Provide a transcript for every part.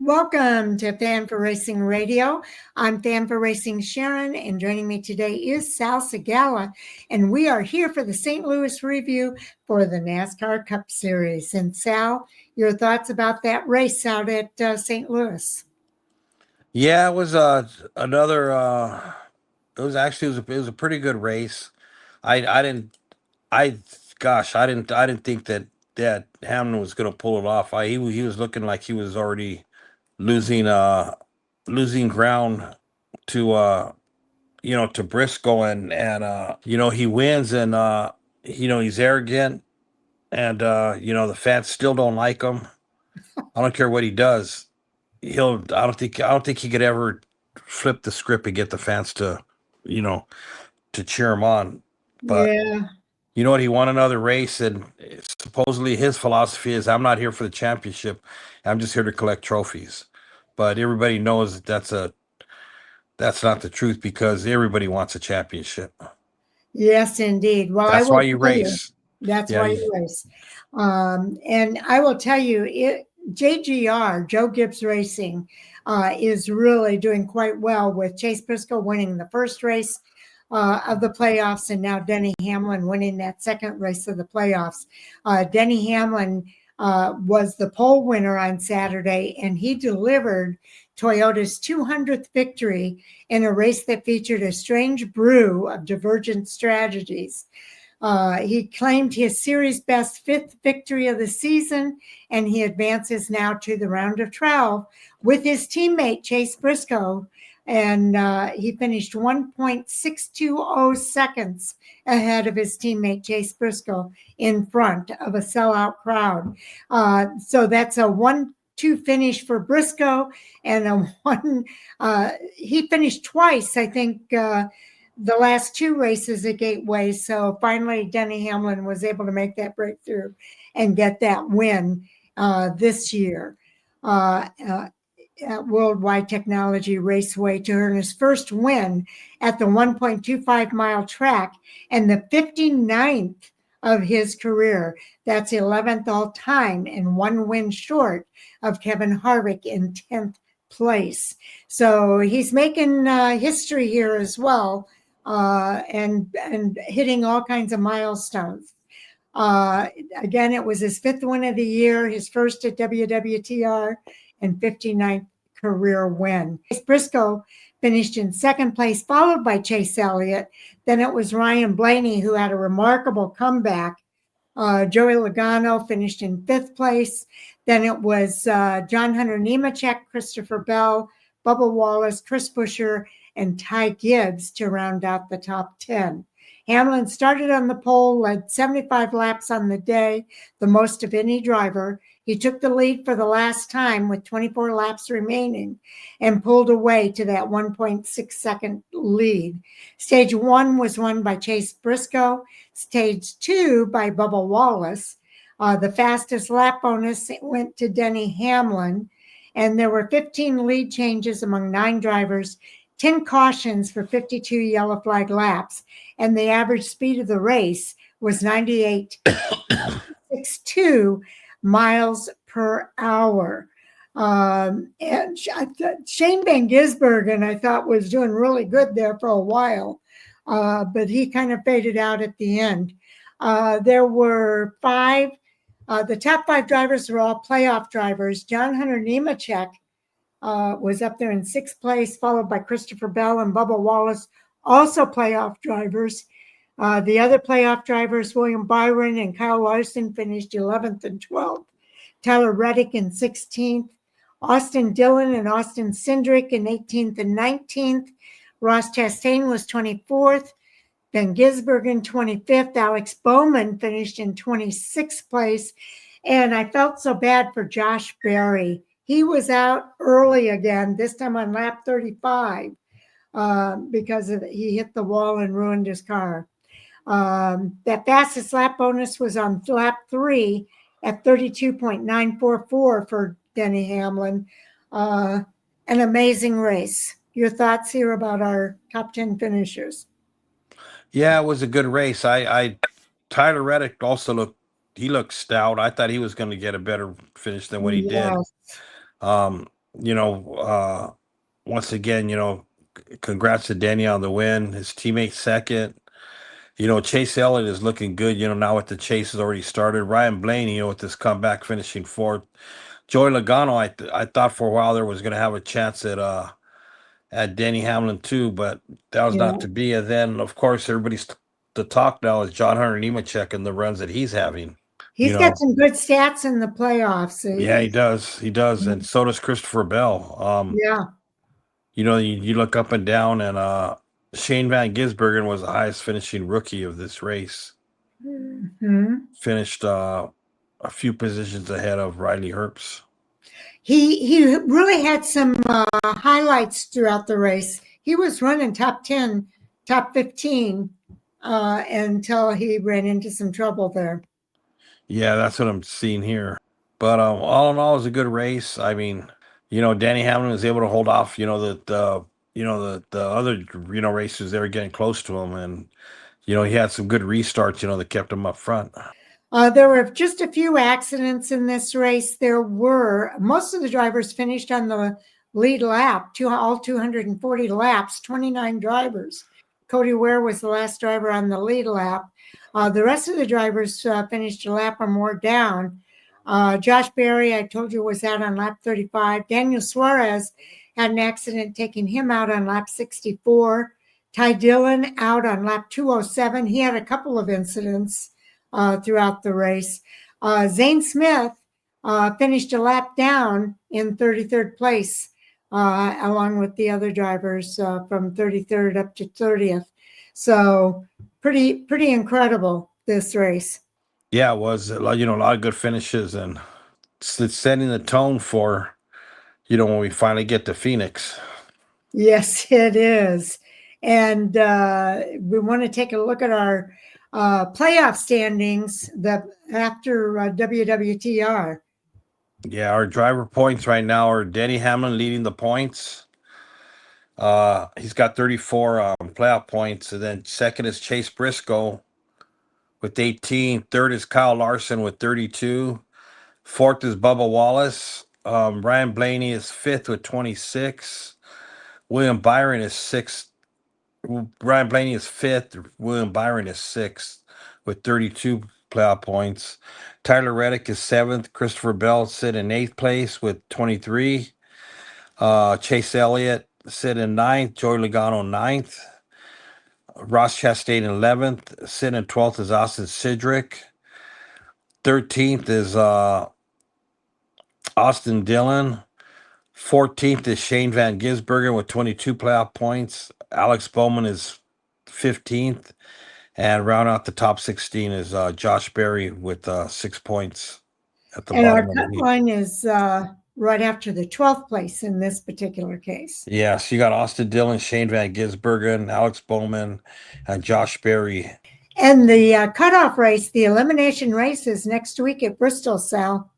Welcome to Fan for Racing Radio. I'm Fan for Racing Sharon, and joining me today is Sal Segala, and we are here for the St. Louis review for the NASCAR Cup Series. And Sal, your thoughts about that race out at St. Louis? Yeah, it was another. It was a pretty good race. I didn't. I didn't think that Hamlin was going to pull it off. He was looking like he was already losing losing ground to to Briscoe, and he wins, and he's arrogant, and the fans still don't like him. I don't care what he does. I don't think he could ever flip the script and get the fans you know to cheer him on. But Yeah. you know what? He won another race, and supposedly his philosophy is, "I'm not here for the championship. I'm just here to collect trophies." But everybody knows that's not the truth, because everybody wants a championship. Yes, indeed. Well, I That's will why you tell you, race. that's Yeah, why you race. And I will tell you, JGR, Joe Gibbs Racing, is really doing quite well, with Chase Briscoe winning the first race of the playoffs, and now Denny Hamlin winning that second race of the playoffs. Denny Hamlin was the pole winner on Saturday, and he delivered Toyota's 200th victory in a race that featured a strange brew of divergent strategies. He claimed his series best fifth victory of the season, and he advances now to the round of 12 with his teammate Chase Briscoe. And he finished 1.620 seconds ahead of his teammate Chase Briscoe in front of a sellout crowd. So that's a 1-2 finish for Briscoe, and a one. He finished twice, I think, the last two races at Gateway. So finally, Denny Hamlin was able to make that breakthrough and get that win this year at Worldwide Technology Raceway, to earn his first win at the 1.25 mile track and the 59th of his career. That's 11th all time, and one win short of Kevin Harvick in 10th place. So he's making history here as well, and hitting all kinds of milestones. Again, it was his fifth win of the year, his first at WWTR, and 59th career win. Chase Briscoe finished in second place, followed by Chase Elliott. Then it was Ryan Blaney, who had a remarkable comeback. Joey Logano finished in fifth place. Then it was John Hunter Nemechek, Christopher Bell, Bubba Wallace, Chris Buescher, and Ty Gibbs to round out the top 10. Hamlin started on the pole, led 75 laps on the day, the most of any driver. He took the lead for the last time with 24 laps remaining and pulled away to that 1.6 second lead. Stage one was won by Chase Briscoe. Stage two by Bubba Wallace. The fastest lap bonus went to Denny Hamlin, and there were 15 lead changes among 9 drivers, 10 cautions for 52 yellow flag laps, and the average speed of the race was 98.62 miles per hour. And Shane Van Gisbergen, I thought, was doing really good there for a while, but he kind of faded out at the end. There were 5. The top 5 drivers were all playoff drivers. John Hunter Nemechek was up there in 6th place, followed by Christopher Bell and Bubba Wallace, also playoff drivers. The other playoff drivers, William Byron and Kyle Larson, finished 11th and 12th. Tyler Reddick in 16th. Austin Dillon and Austin Cindric in 18th and 19th. Ross Chastain was 24th. Van Gisbergen 25th. Alex Bowman finished in 26th place. And I felt so bad for Josh Berry. He was out early again, this time on lap 35, because he hit the wall and ruined his car. That fastest lap bonus was on lap 3 at 32.944 for Denny Hamlin. An amazing race. Your thoughts here about our top 10 finishers? Yeah, it was a good race. Tyler Reddick also looked stout. I thought he was going to get a better finish than what he did. Yes. you know, once again, congrats to Denny on the win. His teammate second. Chase Elliott is looking good. Now with the chase has already started. Ryan Blaney, with this comeback finishing fourth. Joey Logano, I thought for a while there was going to have a chance at Denny Hamlin too, but that was Yeah. not to be. And then, of course, everybody's the talk now is John Hunter Nemechek and the runs that he's having. He's got some good stats in the playoffs. Yeah, he does. He does, and so does Christopher Bell. Yeah. You look up and down, and Shane Van Gisbergen was the highest finishing rookie of this race. Finished a few positions ahead of Riley Herbst. He really had some highlights throughout the race. He was running top 10, top 15 until he ran into some trouble there. Yeah, that's what I'm seeing here. But all in all, it was a good race. I mean, Danny Hamlin was able to hold off, the other, racers they were getting close to him, and he had some good restarts, that kept him up front. There were just a few accidents in this race. Most of the drivers finished on the lead lap, all 240 laps, 29 drivers. Cody Ware was the last driver on the lead lap. The rest of the drivers finished a lap or more down. Josh Berry, I told you, was out on lap 35. Daniel Suarez had an accident taking him out on lap 64. Ty Dillon out on lap 207. He had a couple of incidents throughout the race. Zane Smith finished a lap down in 33rd place, along with the other drivers from 33rd up to 30th. So pretty incredible, this race. Yeah, it was a lot of good finishes, and it's setting the tone for when we finally get to Phoenix. Yes, it is. And we want to take a look at our playoff standings after WWTR. Yeah, our driver points right now are Denny Hamlin leading the points. He's got 34 playoff points, and then second is Chase Briscoe with 18. Third is Kyle Larson with 32. Fourth is Bubba Wallace. Ryan Blaney is fifth with 26. William Byron is sixth. Ryan Blaney is fifth. William Byron is sixth with 32 playoff points. Tyler Reddick is seventh. Christopher Bell sit in eighth place with 23. Chase Elliott sit in ninth. Joey Logano ninth. Ross Chastain 11th. Sit in 12th is Austin Cedric. 13th is Austin Dillon. 14th is Shane Van Gisbergen with 22 playoff points. Alex Bowman is 15th. And round out the top 16 is Josh Berry with 6 points at the bottom our of the cut heap. line is right after the 12th place in this particular case. Yeah, so you got Austin Dillon, Shane Van Gisbergen, Alex Bowman, and Josh Berry. And the cutoff race, the elimination race, is next week at Bristol, Sal.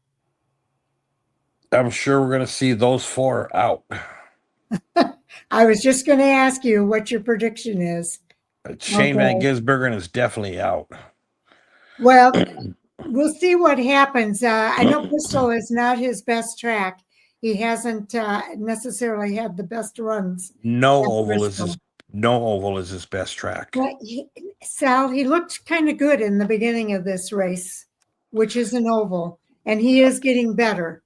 I'm sure we're going to see those four out. I was just going to ask you what your prediction is. Shane Van Gisbergen is definitely out. Well, we'll see what happens. I know Bristol is not his best track. He hasn't necessarily had the best runs. No oval is his best track. But Sal, he looked kind of good in the beginning of this race, which is an oval, and he is getting better.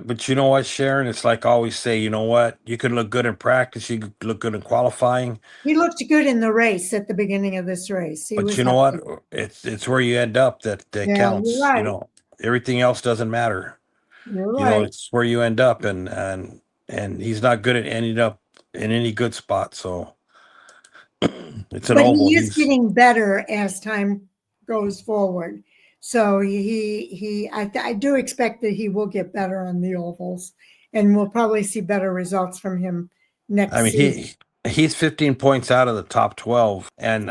But you know what, Sharon? It's like I always say, you know what? You can look good in practice. You can look good in qualifying. He looked good in the race at the beginning of this race. But you know what? It's where you end up that counts. You're right. Everything else doesn't matter. You're right. It's where you end up, and he's not good at ending up in any good spot. So it's an oval. He is getting better as time goes forward. So I do expect that he will get better on the ovals, and we'll probably see better results from him next season. He's 15 points out of the top 12, and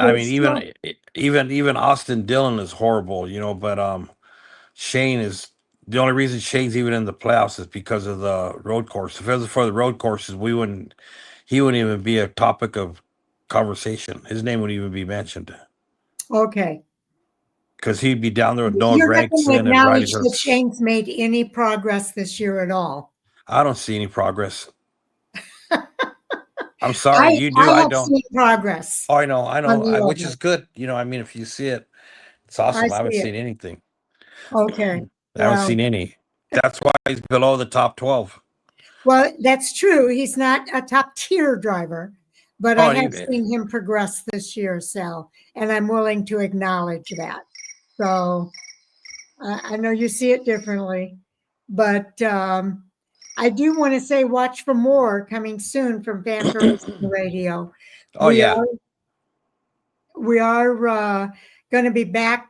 even Austin Dillon is horrible, but Shane is the only reason Shane's even in the playoffs is because of the road course. If it was for the road courses, he wouldn't even be a topic of conversation. His name wouldn't even be mentioned. Okay. Because he'd be down there with Noah Gregson and acknowledge that Shane's made any progress this year at all. I don't see any progress. I'm sorry, you do. I I have don't. seen progress Oh, I know. I on know. the Which oval. is good. I mean, if you see it, it's I awesome. I haven't see it. seen anything. Okay. I haven't Well, seen any. That's why he's below the top 12. well, that's true. He's not a top tier driver, but I Oh, have seen him progress this year, Sal, and I'm willing to acknowledge that. So I know you see it differently, but I do want to say watch for more coming soon from Fan for Racing Radio. oh We yeah. are going to be back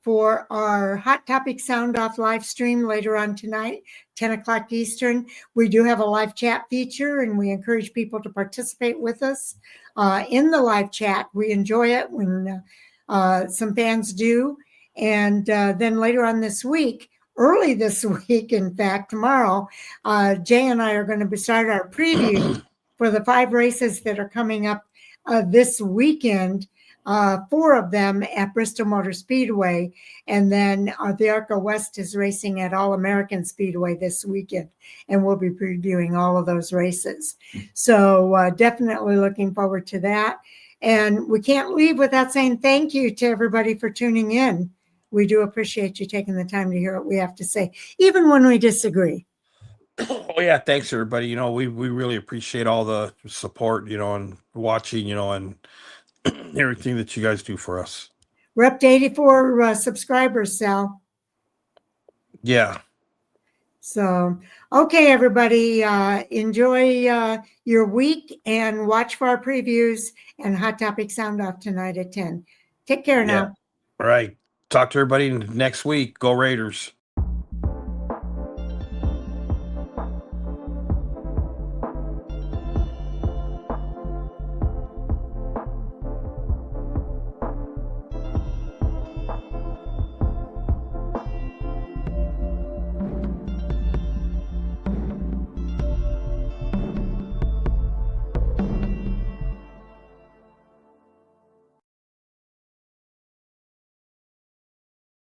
for our Hot Topic Sound Off live stream later on tonight, 10 o'clock Eastern. We do have a live chat feature, and we encourage people to participate with us in the live chat. We enjoy it when some fans do. And then later on this week, early this week, in fact, tomorrow, Jay and I are going to start our previews for the 5 races that are coming up this weekend. 4 of them at Bristol Motor Speedway, and then the ARCA West is racing at All American Speedway this weekend, and we'll be previewing all of those races. So definitely looking forward to that. And we can't leave without saying thank you to everybody for tuning in. We do appreciate you taking the time to hear what we have to say, even when we disagree. Oh yeah, thanks everybody. We really appreciate all the support, and watching, and everything that you guys do for us. We're up to 84 subscribers, Sal. Yeah. So, okay, everybody, enjoy your week and watch for our previews and Hot Topic Sound Off tonight at 10. Take care Yeah. now. All right. Talk to everybody next week. Go Raiders.